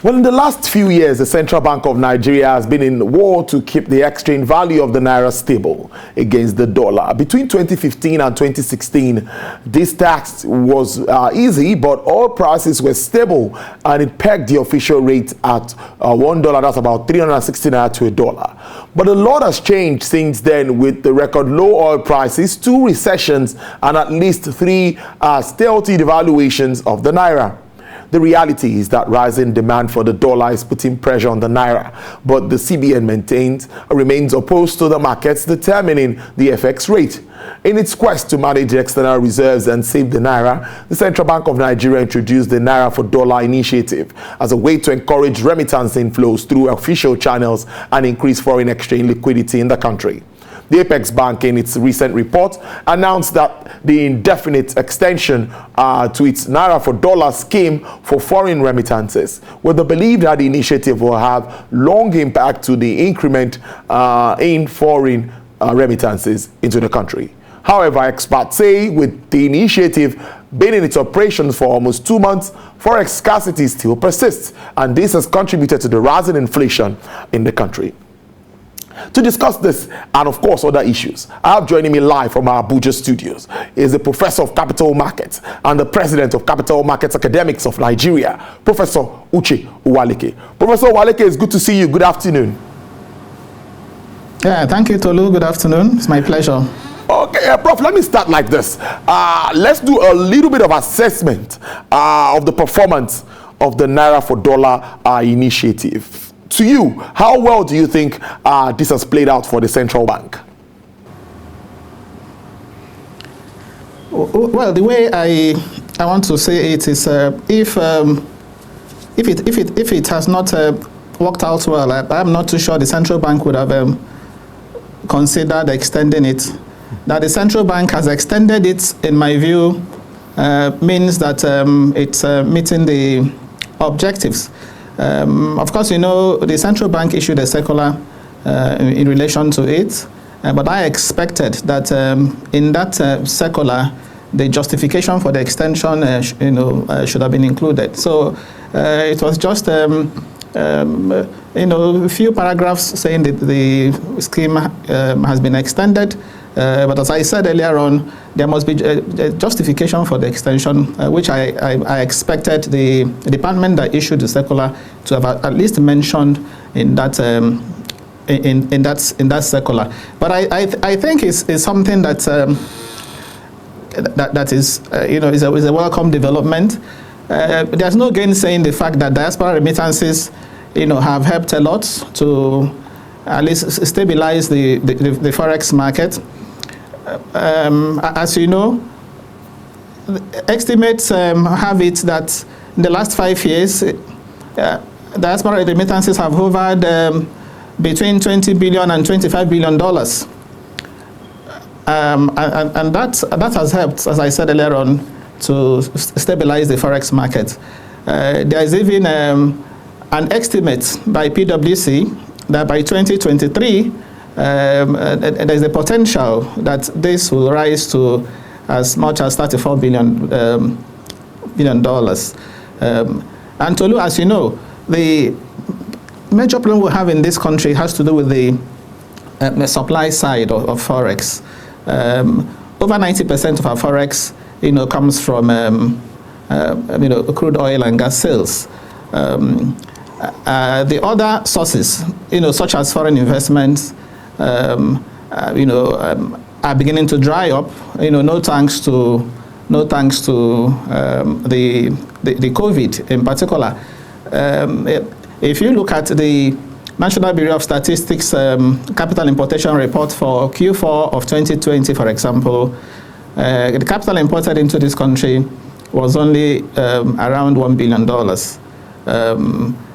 Well, in the last few years, the Central Bank of Nigeria has been in war to keep the exchange value of the naira stable against the dollar. Between 2015 and 2016, this task was easy, but oil prices were stable and it pegged the official rate at $1. That's about 360 naira to a dollar. But a lot has changed since then, with the record low oil prices, 2 recessions, and at least 3 stealthy devaluations of the naira. The reality is that rising demand for the dollar is putting pressure on the naira, but the CBN remains opposed to the markets determining the FX rate. In its quest to manage the external reserves and save the naira, the Central Bank of Nigeria introduced the Naira4Dollar initiative as a way to encourage remittance inflows through official channels and increase foreign exchange liquidity in the country. The Apex Bank, in its recent report, announced that the indefinite extension to its Naira4Dollar scheme for foreign remittances, with the belief that the initiative will have long impact to the increment in foreign remittances into the country. However, experts say with the initiative been in its operations for almost 2 months, forex scarcity still persists, and this has contributed to the rising inflation in the country. To discuss this and, of course, other issues, I have joining me live from our Abuja studios is the Professor of Capital Markets and the President of Capital Markets Academics of Nigeria, Professor Uche Uwaleke. Professor Uwaleke, it's good to see you. Good afternoon. Yeah, thank you, Tolu. Good afternoon. It's my pleasure. Okay, Prof, let me start like this. Let's do a little bit of assessment of the performance of the Naira4Dollar initiative. To you, how well do you think this has played out for the central bank? Well, the way I want to say it is, if it has not worked out well, I'm not too sure the central bank would have considered extending it. That the central bank has extended it, in my view, means that it's meeting the objectives. Of course, you know, the central bank issued a circular in relation to it, but I expected that in that circular, the justification for the extension, should have been included. So it was just, a few paragraphs saying that the scheme has been extended. But as I said earlier on, there must be a justification for the extension, which I expected the department that issued the circular to have at least mentioned in that in that circular. But I think it's something that that is is a welcome development. There's no gainsaying the fact that diaspora remittances have helped a lot to at least stabilize the forex market. As you know, estimates have it that in the last 5 years, diaspora remittances have hovered between $20 billion and $25 billion. And that has helped, as I said earlier on, to stabilize the forex market. There is even an estimate by PwC that by 2023, there's a potential that this will rise to as much as $34 billion. And Tolu, as you know, the major problem we have in this country has to do with the supply side of forex. Over 90% of our forex, comes from crude oil and gas sales. The other sources, such as foreign investments, are beginning to dry up. No thanks to the COVID in particular. If you look at the National Bureau of Statistics capital importation report for Q4 of 2020, for example, the capital imported into this country was only around $1 billion.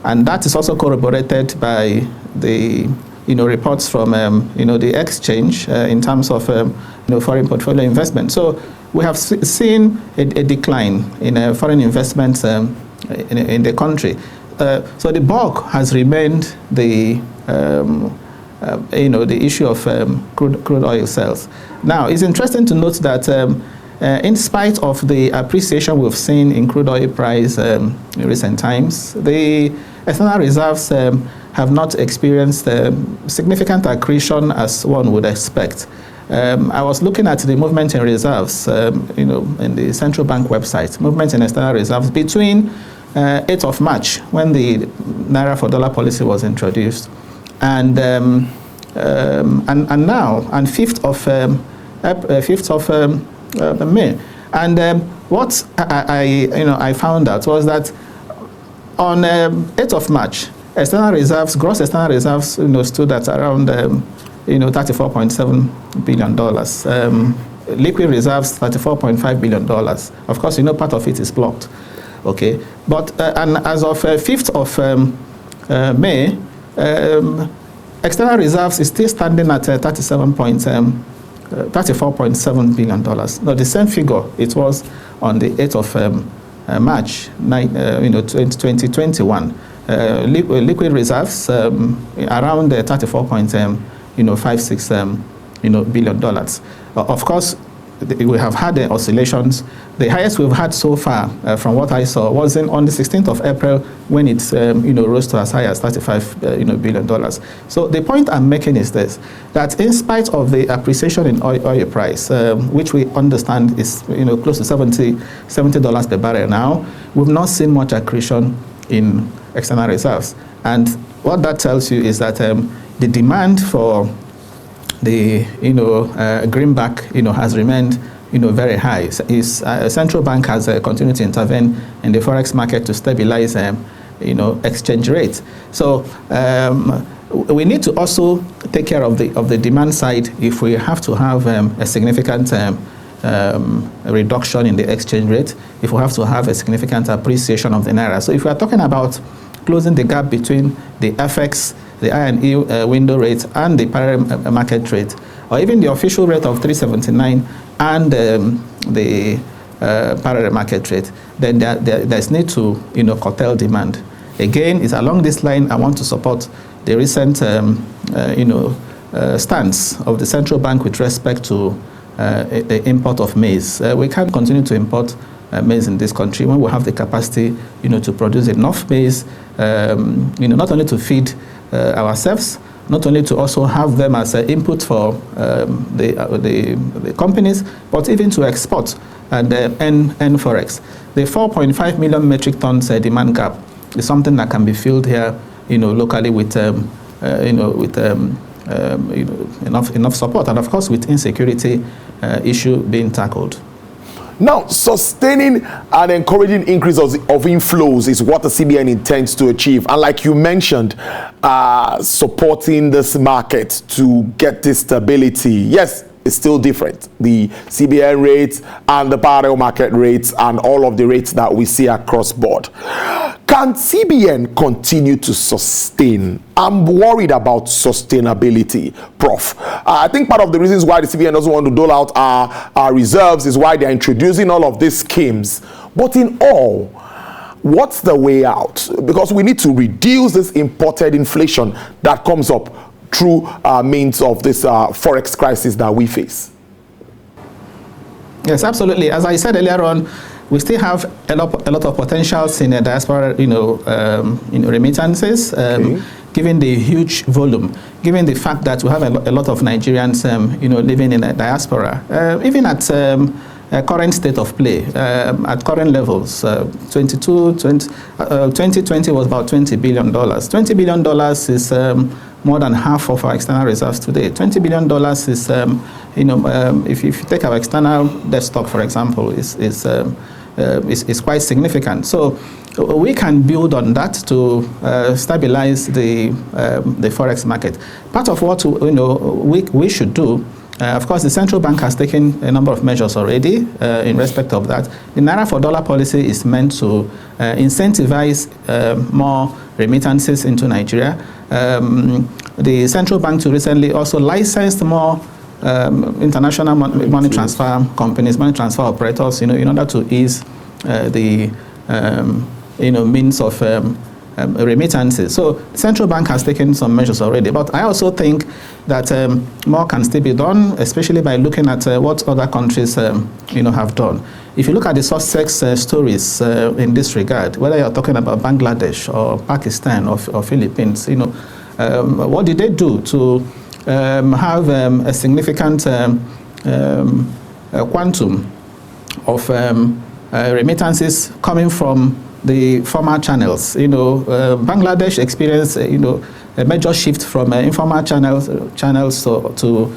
And that is also corroborated by the reports from the exchange in terms of foreign portfolio investment. So we have seen a decline in foreign investments in the country. So the bulk has remained the issue of crude oil sales. Now, it's interesting to note that in spite of the appreciation we've seen in crude oil price in recent times, the external reserves have not experienced significant accretion as one would expect. I was looking at the movement in reserves, in the central bank website, movement in external reserves between 8th of March, when the Naira4Dollar policy was introduced, and now, and 5th of May. And what I found out was that on 8th of March, external reserves, gross external reserves, stood at around $34.7 billion. Liquid reserves, $34.5 billion. Of course, part of it is blocked. Okay, but and as of 5th of May, external reserves is still standing at $34.7 billion. Now, the same figure it was on the 8th of March, 2021. Liquid reserves around $34.56 billion. Of course, we have had the oscillations. The highest we've had so far, from what I saw, was on the 16th of April, when it rose to as high as $35 billion. So the point I'm making is this: that in spite of the appreciation in oil price, which we understand is close to $70 per barrel now, we've not seen much accretion in external reserves. And what that tells you is that the demand for the greenback has remained very high. Central bank has continued to intervene in the forex market to stabilize exchange rate. So we need to also take care of the demand side if we have to have a significant reduction in the exchange rate, if we have to have a significant appreciation of the naira. So if we are talking about closing the gap between the FX, the I&E window rate, and the parallel market rate, or even the official rate of 379 and the parallel market rate, then there's need to curtail demand. Again, it's along this line I want to support the recent stance of the central bank with respect to the import of maize. We can't continue to import maize in this country when we have the capacity to produce enough maize, not only to feed ourselves, not only to also have them as an input for the companies, but even to export and end forex. The 4.5 million metric tons demand gap is something that can be filled here, locally with enough support, and of course with insecurity issue being tackled. Now, sustaining and encouraging increase of inflows is what the CBN intends to achieve. And like you mentioned, supporting this market to get this stability. Yes, it's still different. The CBN rates and the parallel market rates and all of the rates that we see across board. Can CBN continue to sustain? I'm worried about sustainability, Prof. I think part of the reasons why the CBN doesn't want to dole out our reserves is why they're introducing all of these schemes. But in all, what's the way out? Because we need to reduce this imported inflation that comes up through means of this forex crisis that we face. Yes, absolutely. As I said earlier on, we still have a lot of potentials in diaspora, remittances, given the huge volume, given the fact that we have a lot of Nigerians, living in a diaspora, even at current state of play, at current levels. 2020 was about $20 billion. $20 billion is more than half of our external reserves today. $20 billion is, if you take our external debt stock, for example, is quite significant. So we can build on that to stabilize the forex market. Part of what we should do, of course, the central bank has taken a number of measures already in respect of that. The Naira4Dollar policy is meant to incentivize more remittances into Nigeria. The central bank recently also licensed more international money transfer companies, money transfer operators, in order to ease the means of remittances. So the central bank has taken some measures already, but I also think that more can still be done, especially by looking at what other countries have done. If you look at the success stories in this regard, whether you're talking about Bangladesh or Pakistan or Philippines, what did they do to have a significant quantum of remittances coming from the former channels? Bangladesh experienced, a major shift from informal channels to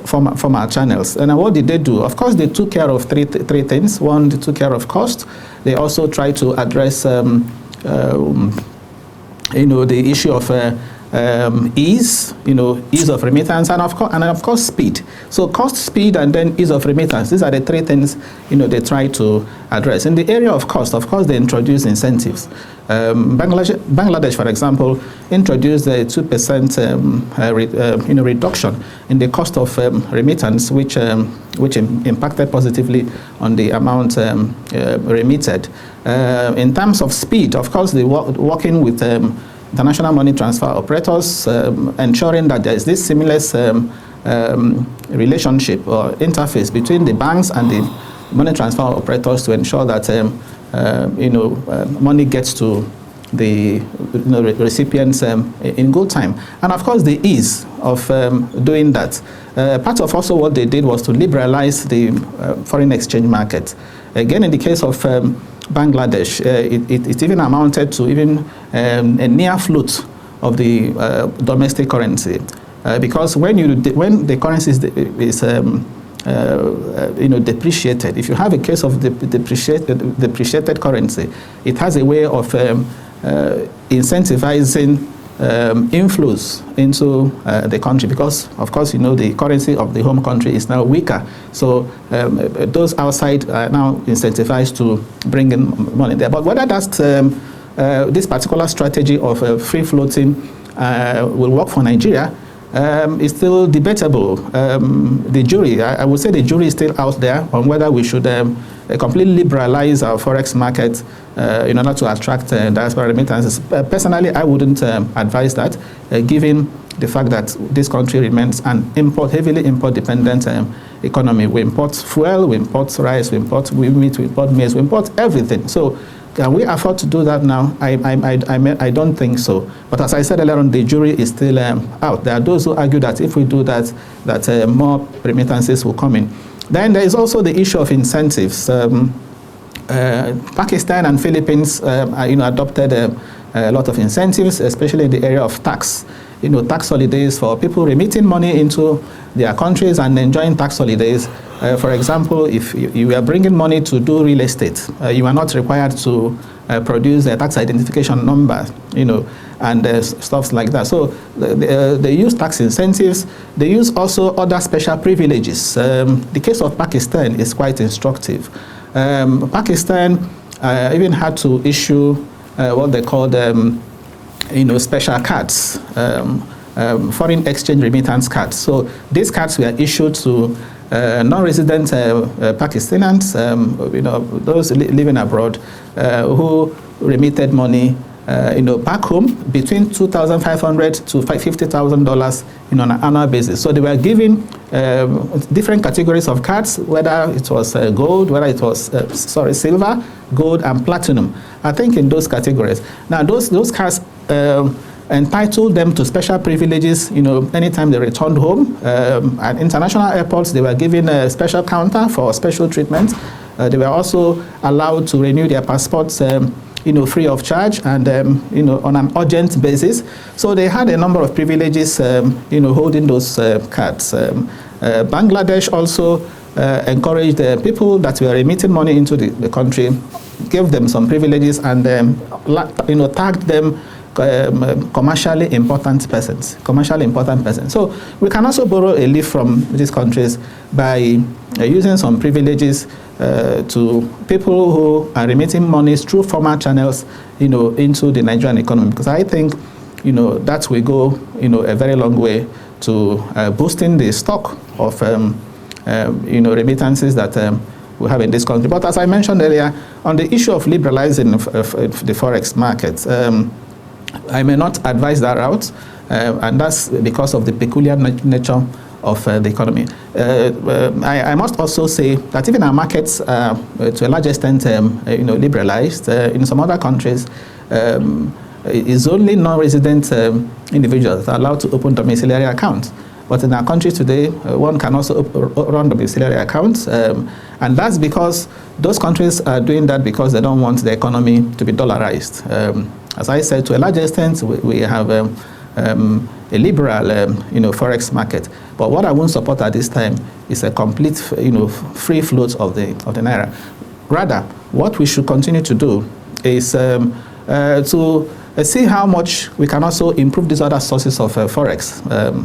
formal channels. And what did they do? Of course, they took care of three things. One, they took care of cost. They also tried to address, the issue of ease, ease of remittance, and of course speed. So cost, speed, and then ease of remittance. These are the three things they try to address. In the area of cost, of course, they introduce incentives. Bangladesh, for example, introduced a 2% reduction in the cost of remittance, which impacted positively on the amount remitted. In terms of speed, of course, they working with international money transfer operators, ensuring that there is this seamless relationship or interface between the banks and the money transfer operators to ensure that money gets to the recipients in good time. And of course, the ease of doing that. Part of also what they did was to liberalize the foreign exchange market. Again, in the case of Bangladesh, it even amounted to even a near float of the domestic currency, because when the currency is depreciated, if you have a case of depreciated currency, it has a way of incentivizing inflows into the country, because of course the currency of the home country is now weaker, so those outside are now incentivized to bring in money there. But whether that's this particular strategy of free floating will work for Nigeria is still debatable. The jury, I would say the jury is still out there on whether we should completely liberalize our forex market in order to attract diaspora remittances. Personally, I wouldn't advise that, given the fact that this country remains an heavily import-dependent economy. We import fuel, we import rice, we import meat, we import maize, we import everything. So can we afford to do that now? I don't think so. But as I said earlier on, the jury is still out. There are those who argue that if we do that, more remittances will come in. Then there is also the issue of incentives. Pakistan and Philippines adopted a lot of incentives, especially in the area of tax. Tax holidays for people remitting money into their countries and enjoying tax holidays. For example, if you are bringing money to do real estate, you are not required to produce a tax identification number, and stuff like that. So they use tax incentives. They use also other special privileges. The case of Pakistan is quite instructive. Pakistan even had to issue what they called special cards, foreign exchange remittance cards. So these cards were issued to non-resident Pakistanis, those living abroad, who remitted money, back home between $2,500 to $50,000 on an annual basis. So they were given different categories of cards, whether it was gold, whether it was silver, gold, and platinum. I think in those categories. Now those cards entitled them to special privileges, anytime they returned home. At international airports, they were given a special counter for special treatment. They were also allowed to renew their passports, free of charge and, on an urgent basis. So they had a number of privileges, holding those cards. Bangladesh also encouraged people that were remitting money into the country, gave them some privileges, and, tagged them commercially important persons. So we can also borrow a leaf from these countries by using some privileges to people who are remitting monies through formal channels, into the Nigerian economy. Because I think, that will go, a very long way to boosting the stock of, remittances that we have in this country. But as I mentioned earlier, on the issue of liberalizing the forex market, I may not advise that route, and that's because of the peculiar nature of the economy. I must also say that even our markets, to a large extent, liberalized. In some other countries, it's only non-resident individuals that are allowed to open domiciliary accounts. But in our country today, one can also run domiciliary accounts, and that's because those countries are doing that because they don't want the economy to be dollarized. As I said, to a large extent, we have a liberal, forex market. But what I won't support at this time is a complete, free float of the naira. Rather, what we should continue to do is to see how much we can also improve these other sources of forex,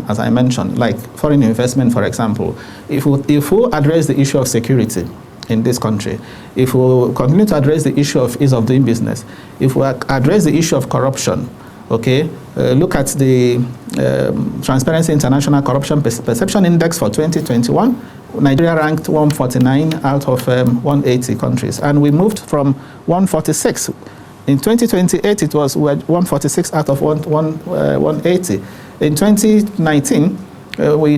as I mentioned, like foreign investment, for example. If we address the issue of security in this country, if we continue to address the issue of ease of doing business, if we address the issue of corruption, okay, look at the Transparency International Corruption Perception Index for 2021. Nigeria ranked 149 out of 180 countries, and we moved from 146. In 2028, it was 146 out of 180. In 2019, we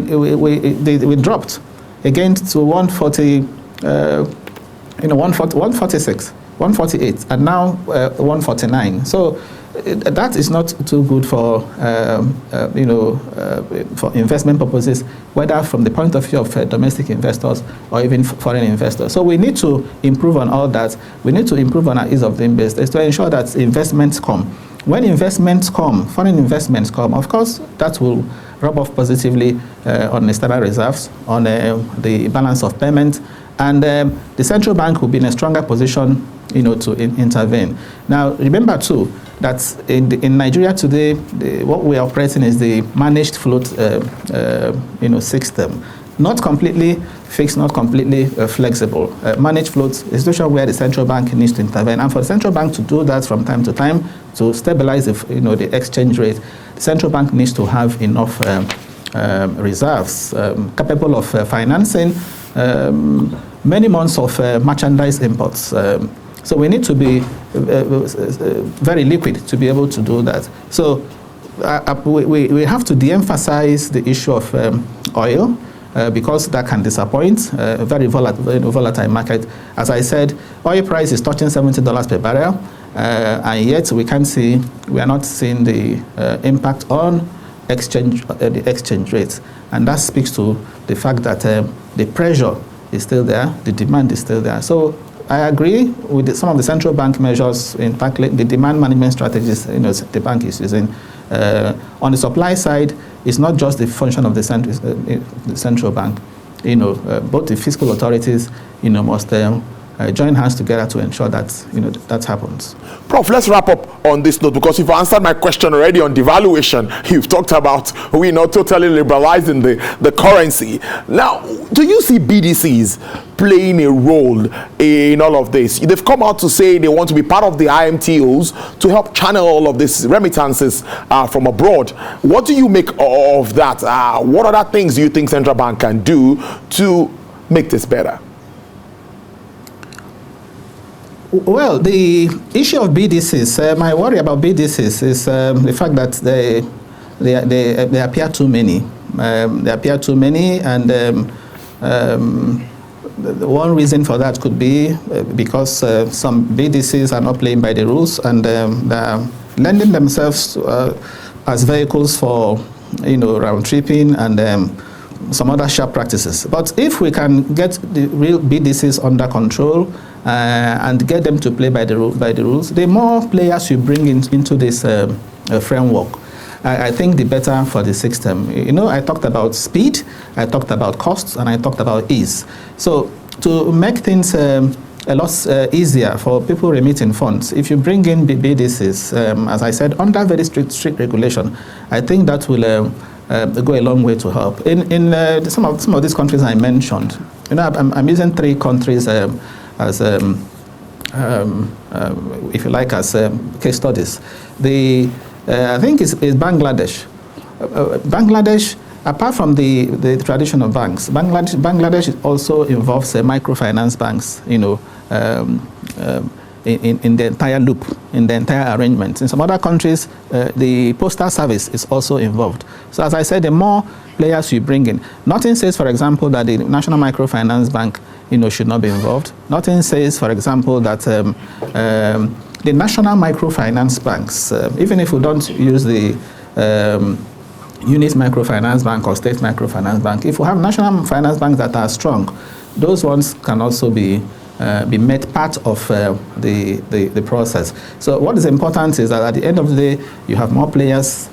dropped again to 146, 148, and now 149. So that is not too good for for investment purposes, whether from the point of view of domestic investors or even foreign investors. So we need to improve on all that. We need to improve on our ease of doing business to ensure that investments come. When investments come, foreign investments come, of course, that will rub off positively on the standard reserves, on the balance of payment, and the central bank will be in a stronger position, to intervene. Now, remember too that in Nigeria today, what we are operating is the managed float, system, not completely fixed, not completely flexible. Managed float is a situation where the central bank needs to intervene, and for the central bank to do that from time to time to stabilize the exchange rate, the central bank needs to have enough reserves capable of financing many months of merchandise imports. So we need to be very liquid to be able to do that. So we have to de-emphasize the issue of oil because that can disappoint a very volatile market. As I said, oil price is touching $70 per barrel, and yet we are not seeing the impact on the exchange rates. And that speaks to the fact that the pressure is still there, the demand is still there. So I agree with some of the central bank measures, in fact, the demand management strategies the bank is using. On the supply side, it's not just the function of the central bank. Both the fiscal authorities, must join hands together to ensure that that happens. Prof, let's wrap up on this note, because you've answered my question already on devaluation. You've talked about we're not totally liberalizing the currency. Now, do you see BDCs playing a role in all of this? They've come out to say they want to be part of the IMTOs to help channel all of these remittances from abroad. What do you make of that? What other things do you think central bank can do to make this better? Well, the issue of BDCs, my worry about BDCs is the fact that they appear too many. They appear too many, and one reason for that could be because some BDCs are not playing by the rules, and they're lending themselves as vehicles for round tripping and some other sharp practices. But if we can get the real BDCs under control and get them to play by the rules, the more players you bring into this framework, I think the better for the system. I talked about speed, I talked about costs, and I talked about ease. So to make things a lot easier for people remitting funds, if you bring in BDCs, as I said, under very strict regulation, I think that will go a long way to help. In some of these countries I mentioned, I'm using 3 countries as if you like, as case studies. I think it's Bangladesh. Bangladesh apart from the traditional banks, Bangladesh also involves microfinance banks, in the entire loop, in the entire arrangement. In some other countries, the postal service is also involved. So as I said, the more players you bring in, nothing says, for example, that the National Microfinance Bank, should not be involved. Nothing says, for example, that the national microfinance banks, even if we don't use the unit microfinance bank or state microfinance bank, if we have national finance banks that are strong, those ones can also be made part of the process. So what is important is that at the end of the day, you have more players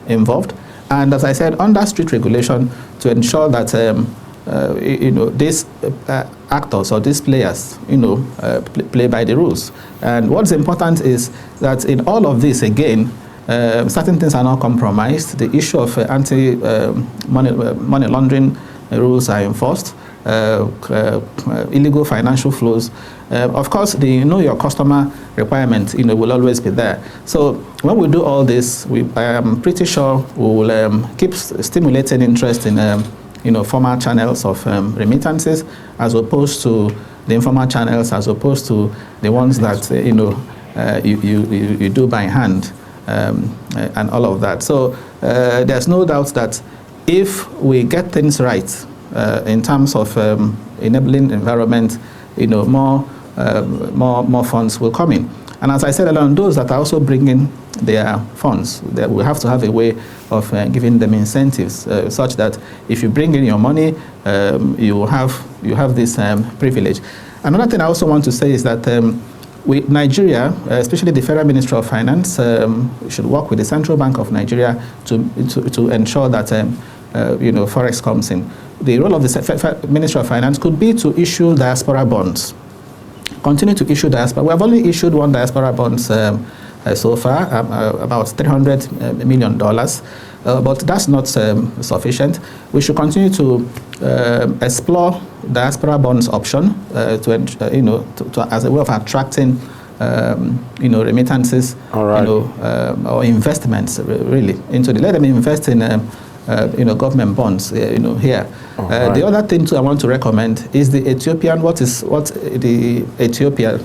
involved, and as I said, under strict regulation to ensure that these actors or these players play by the rules. And what's important is that in all of this, again, certain things are not compromised. The issue of money laundering rules are enforced. Illegal financial flows. Of course, the know your customer requirement will always be there. So when we do all this, I am pretty sure we will keep stimulating interest in formal channels of remittances, as opposed to the informal channels, as opposed to the ones that you do by hand, and all of that. So there's no doubt that if we get things right in terms of enabling environment, more funds will come in. And as I said earlier, those that are also bringing their funds, that we have to have a way of giving them incentives such that if you bring in your money, you have this privilege. Another thing I also want to say is that Nigeria, especially the Federal Ministry of Finance, should work with the Central Bank of Nigeria to ensure that forex comes in. The role of the Ministry of Finance could be to issue diaspora bonds. Continue to issue diaspora. We have only issued one diaspora bonds so far, about $300 million, but that's not sufficient. We should continue to explore diaspora bonds option as a way of attracting remittances, or investments really into let them invest in government bonds, here. The other thing too I want to recommend is the Ethiopian, what the Ethiopia,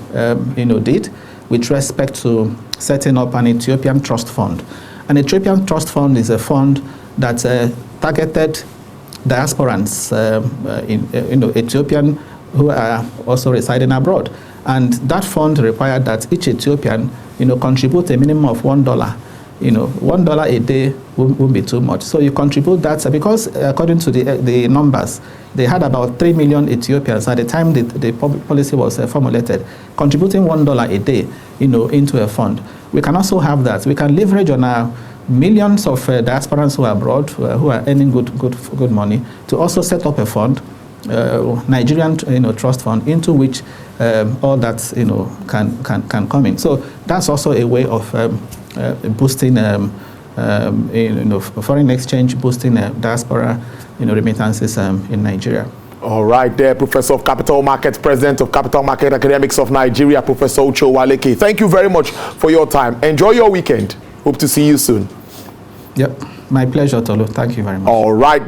did with respect to setting up an Ethiopian trust fund. An Ethiopian trust fund is a fund that targeted diasporans, Ethiopian who are also residing abroad. And that fund required that each Ethiopian, contribute a minimum of $1. $1 a day won't be too much. So you contribute that, because according to the numbers, they had about 3 million Ethiopians at the time the policy was formulated, contributing $1 a day, into a fund. We can also have that. We can leverage on our millions of diasporans who are abroad, who are earning good money, to also set up a fund, Nigerian trust fund, into which all that can come in. So that's also a way of boosting foreign exchange, boosting diaspora remittances in Nigeria. All right there, Professor of Capital Markets, President of Capital Market Academics of Nigeria, Professor Uche Waleke. Thank you very much for your time. Enjoy your weekend. Hope to see you soon. Yep, my pleasure, Tolu. Thank you very much. All right.